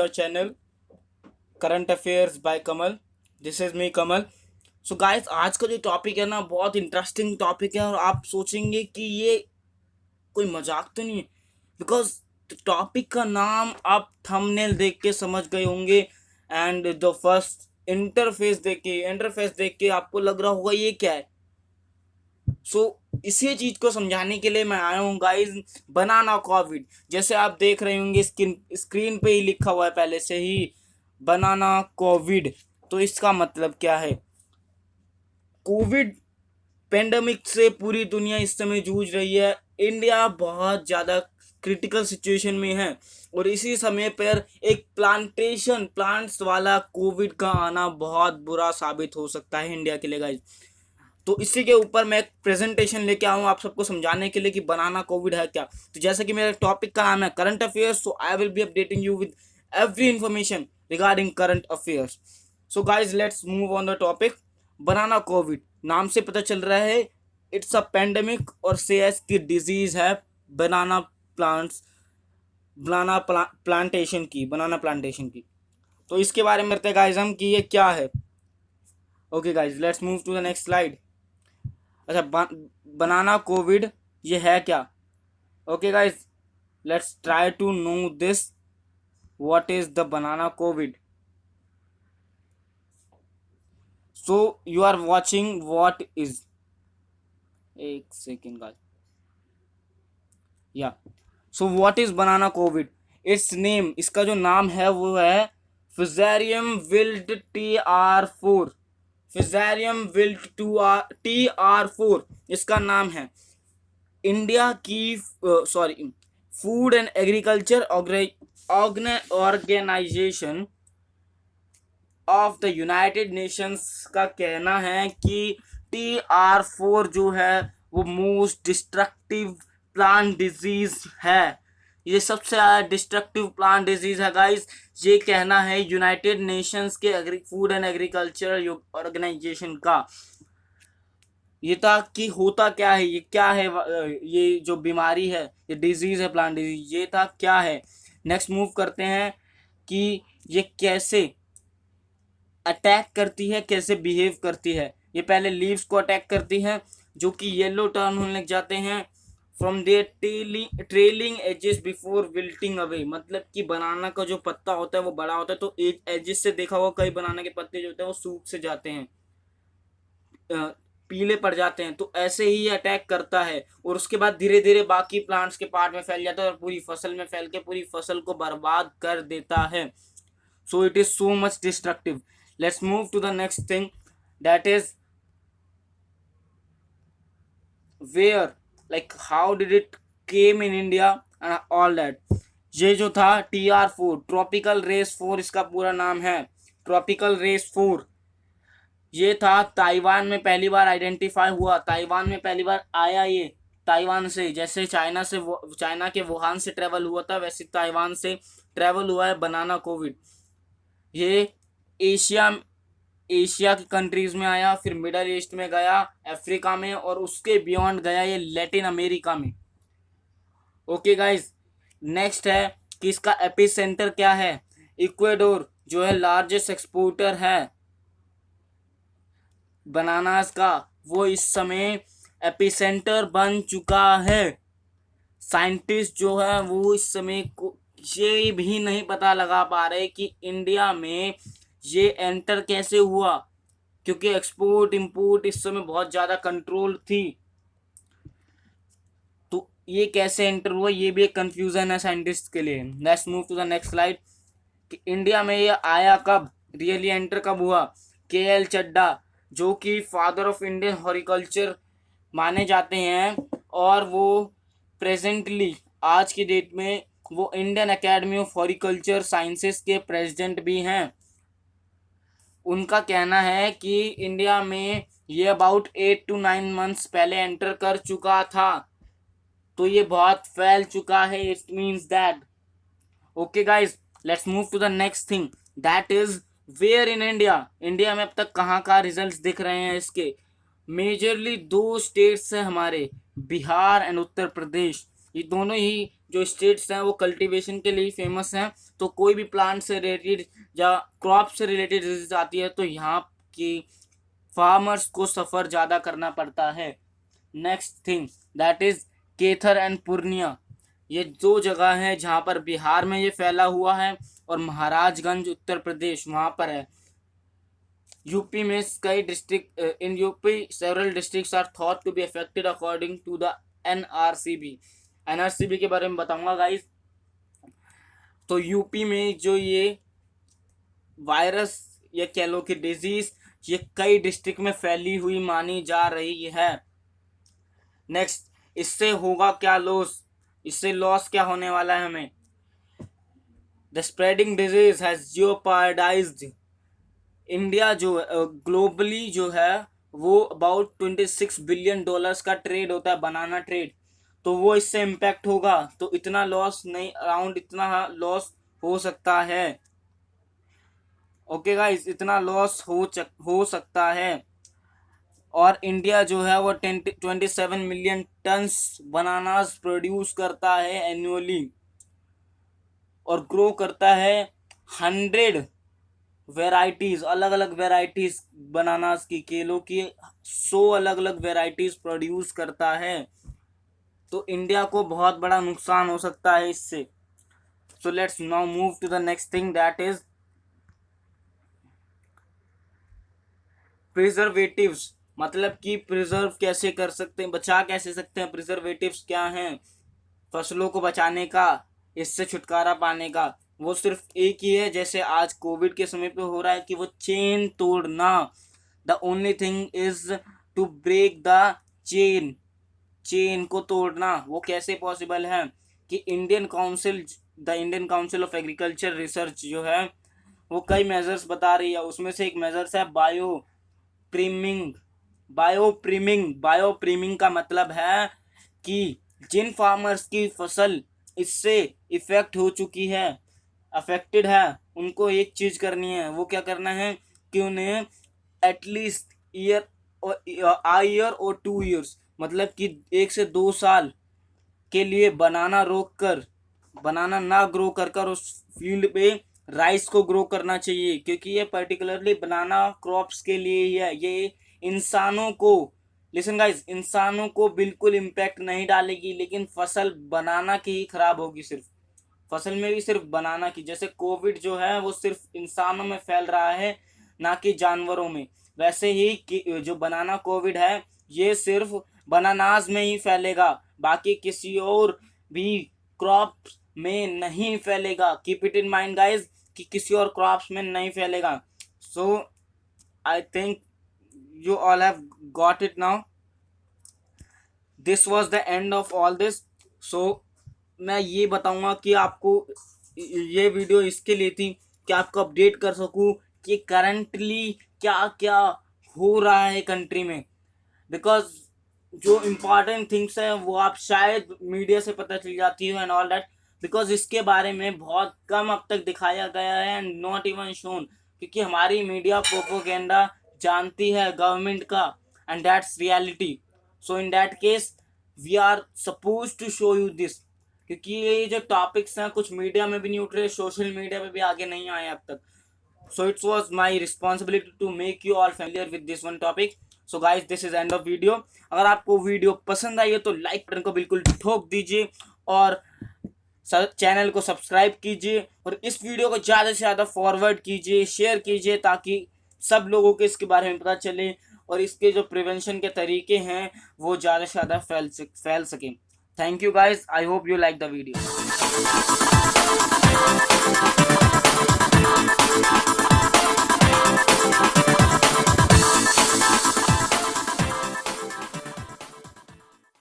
your channel current affairs by Kamal. This is me Kamal. So guys, आज का जो topic है ना, बहुत इंटरेस्टिंग टॉपिक है और आप सोचेंगे कि ये कोई मजाक तो नहीं है, बिकॉज टॉपिक का नाम आप थंबनेल देख के समझ गए होंगे एंड द फर्स्ट इंटरफेस देख के आपको लग रहा होगा ये क्या है. इसी चीज को समझाने के लिए मैं आया हूँ गाइज. बनाना कोविड, जैसे आप देख रहे होंगे स्क्रीन पे ही लिखा हुआ है पहले से ही, बनाना कोविड. तो इसका मतलब क्या है? कोविड पेंडेमिक से पूरी दुनिया इस समय जूझ रही है. इंडिया बहुत ज़्यादा क्रिटिकल सिचुएशन में है और इसी समय पर एक प्लांट्स वाला कोविड का आना बहुत बुरा साबित हो सकता है इंडिया के लिए गाइज. तो इसी के ऊपर मैं एक प्रेजेंटेशन लेके आऊँ आप सबको समझाने के लिए कि बनाना कोविड है क्या. तो जैसा कि मेरे टॉपिक का नाम है current affairs, so I will be updating you with every information regarding current affairs. So guys, let's move on the topic. Banana Covid नाम से पता चल रहा है इट्स अ पेंडेमिक और सेएस की डिजीज है बनाना प्लांटेशन की. तो इसके बारे में करते हैं गाइज हम कि ये क्या है. Okay guys, let's move to the next slide. अच्छा, बनाना कोविड ये है क्या? Okay guys, let's try to know this. What is the banana covid? So you are watching what is, एक सेकेंड गाइज. या so what is banana covid? It's name, इसका जो नाम है वो है फिज़ेरियम विल्ट TR4. फिज़ेरियम विल्ट TR4 इसका नाम है. इंडिया की Food and Agriculture Organisation of the United Nations का कहना है कि TR4 जो है वो मोस्ट डिस्ट्रक्टिव प्लांट डिजीज है. ये सबसे ज़्यादा डिस्ट्रक्टिव प्लांट डिजीज है गाइस. ये कहना है यूनाइटेड नेशंस के फूड एंड एग्रीकल्चर ऑर्गेनाइजेशन का. ये था कि होता क्या है, ये क्या है, ये जो बीमारी है, ये डिजीज है, प्लांट डिजीज, ये था क्या है. नेक्स्ट मूव करते हैं कि ये कैसे अटैक करती है, कैसे बिहेव करती है. ये पहले लीव्स को अटैक करती है जो कि येलो टर्न होने लग जाते हैं from there trailing edges before wilting away. मतलब कि बनाना का जो पत्ता होता है वो बड़ा होता है, तो एजेस से देखा होगा कई बनाना के पत्ते जो होते हैं वो सूख से जाते हैं, पीले पड़ जाते हैं. तो ऐसे ही अटैक करता है और उसके बाद धीरे धीरे बाकी प्लांट्स के पार्ट में फैल जाता है और पूरी फसल में फैल के पूरी फसल को बर्बाद कर देता है. So it is so much destructive. Let's move to the next thing, that is where, like how did it came in India and all that. ये जो था TR4, ट्रॉपिकल रेस 4 इसका पूरा नाम है. ट्रॉपिकल रेस 4 ये था ताइवान में पहली बार आइडेंटिफाई हुआ. ताइवान में पहली बार आया ये. ताइवान से, जैसे चाइना के वुहान से ट्रेवल हुआ था, वैसे ताइवान से ट्रेवल हुआ है बनाना कोविड. ये एशिया की कंट्रीज में आया, फिर मिडल ईस्ट में गया, अफ्रीका में, और उसके बियॉन्ड गया ये लैटिन अमेरिका में. ओके गाइज, नेक्स्ट है कि इसका एपिसेंटर क्या है. इक्वाडोर जो है लार्जेस्ट एक्सपोर्टर है बनानास का, वो इस समय एपिसेंटर बन चुका है. साइंटिस्ट जो है वो इस समय ये भी नहीं पता लगा पा रहे कि इंडिया में ये एंटर कैसे हुआ, क्योंकि एक्सपोर्ट इंपोर्ट इस समय बहुत ज़्यादा कंट्रोल थी. तो ये कैसे एंटर हुआ, ये भी एक कंफ्यूजन है साइंटिस्ट के लिए. Let's move to the next slide कि इंडिया में ये आया कब, रियली एंटर कब हुआ. KL चड्डा जो कि फादर ऑफ इंडियन हॉर्टिकल्चर माने जाते हैं और वो प्रेजेंटली आज की डेट में वो Indian Academy of Horticulture Sciences के प्रेसिडेंट भी हैं. उनका कहना है कि इंडिया में ये अबाउट 8 to 9 मंथ्स पहले एंटर कर चुका था. तो ये बहुत फैल चुका है. It means that. Okay guys, let's move to the next thing, that is where in India में अब तक कहाँ का रिजल्ट्स दिख रहे हैं इसके. मेजरली 2 स्टेट्स हैं हमारे, बिहार एंड उत्तर प्रदेश. ये दोनों ही जो स्टेट्स हैं वो कल्टीवेशन के लिए फेमस हैं। तो कोई भी प्लांट से रिलेटेड या क्रॉप से रिलेटेड डिजीज आती है तो यहाँ की फार्मर्स को सफ़र ज़्यादा करना पड़ता है। Next thing that is Katihar and Purnia. ये दो जगह हैं जहाँ पर बिहार में ये फैला हुआ है और महाराजगंज उत्तर प्रदेश वहाँ पर है। यूपी में कई district in UP several districts are thought to be affected according to the NRCB. NRCB के बारे में बताऊंगा गाइस। तो यूपी में जो ये वायरस या कह लो कि डिजीज ये कई डिस्ट्रिक्ट में फैली हुई मानी जा रही है। नेक्स्ट, इससे होगा क्या लॉस, इससे लॉस क्या होने वाला है हमें। The spreading disease has jeopardized India जो ग्लोबली जो है वो अबाउट $26 बिलियन का ट्रेड होता है, बनाना ट्रेड। तो वो इससे इम्पैक्ट होगा। तो इतना लॉस नहीं, अराउंड इतना लॉस हो सकता है। ओके गाइस, इतना लॉस हो सकता है। और इंडिया जो है वो 27 मिलियन टन्स बनानास प्रोड्यूस करता है एनुअली और ग्रो करता है 100 वेराइटीज, अलग अलग वेराइटीज बनानास की, केलों की 100 अलग अलग वेराइटीज प्रोड्यूस करता है। तो इंडिया को बहुत बड़ा नुकसान हो सकता है इससे। So let's now move to the next thing that is preservatives. मतलब कि प्रिजर्व कैसे कर सकते हैं, बचा कैसे सकते हैं। प्रिजर्वेटिव्स क्या हैं, फसलों को बचाने का, इससे छुटकारा पाने का। वो सिर्फ एक ही है, जैसे आज कोविड के समय पे हो रहा है कि वो चेन तोड़ना। The only thing is to break the chain, chain को तोड़ना। वो कैसे पॉसिबल है कि the Indian Council of Agriculture Research जो है वो कई मेजर्स बता रही है। उसमें से एक मेजर्स है बायोप्रीमिंग। बायोप्रीमिंग का मतलब है कि जिन फार्मर्स की फसल इससे इफेक्ट हो चुकी है, अफेक्टेड है, उनको एक चीज करनी है। वो क्या करना है कि उन्हें एटलीस्ट ईयर और 2 ईयर्स, मतलब कि 1 से 2 साल के लिए बनाना ना ग्रो कर उस फील्ड पे राइस को ग्रो करना चाहिए। क्योंकि ये पर्टिकुलरली बनाना क्रॉप्स के लिए ही है। ये इंसानों को, लिसन गाइस, इंसानों को बिल्कुल इम्पैक्ट नहीं डालेगी, लेकिन फसल बनाना की ही खराब होगी। सिर्फ फसल में भी सिर्फ बनाना की, जैसे कोविड जो है वो सिर्फ इंसानों में फैल रहा है, ना कि जानवरों में। वैसे ही जो बनाना कोविड है ये सिर्फ बनानास में ही फैलेगा, बाकी किसी और भी क्रॉप में नहीं फैलेगा। Keep it in mind guys कि किसी और क्रॉप्स में नहीं फैलेगा। So I think you all have got it now. This was the end of all this. So मैं ये बताऊंगा कि आपको ये वीडियो इसके लिए थी कि आपको अपडेट कर सकूं कि करंटली क्या क्या हो रहा है कंट्री में। बिकॉज जो इम्पॉर्टेंट थिंग्स हैं वो आप शायद मीडिया से पता चल जाती हो एंड ऑल दैट, बिकॉज इसके बारे में बहुत कम अब तक दिखाया गया है एंड नॉट इवन शोन। क्योंकि हमारी मीडिया प्रोपोगेंडा जानती है गवर्नमेंट का and that's reality. So in that case we are suppose to show you this. क्योंकि ये जो टॉपिक्स हैं कुछ मीडिया में भी नहीं उठ रहे, सोशल मीडिया पे भी आगे नहीं आए अब तक। So it's was my responsibility to make you all familiar with this one topic. So guys this is end of video. अगर आपको वीडियो पसंद आई है तो लाइक बटन को बिल्कुल ठोक दीजिए और चैनल को सब्सक्राइब कीजिए और इस वीडियो को ज़्यादा से ज़्यादा फॉरवर्ड कीजिए, शेयर कीजिए, ताकि सब लोगों को इसके बारे में पता चले और इसके जो प्रिवेंशन के तरीके हैं वो ज़्यादा से ज़्यादा फैल सकें। Thank you guys, I hope you like the video.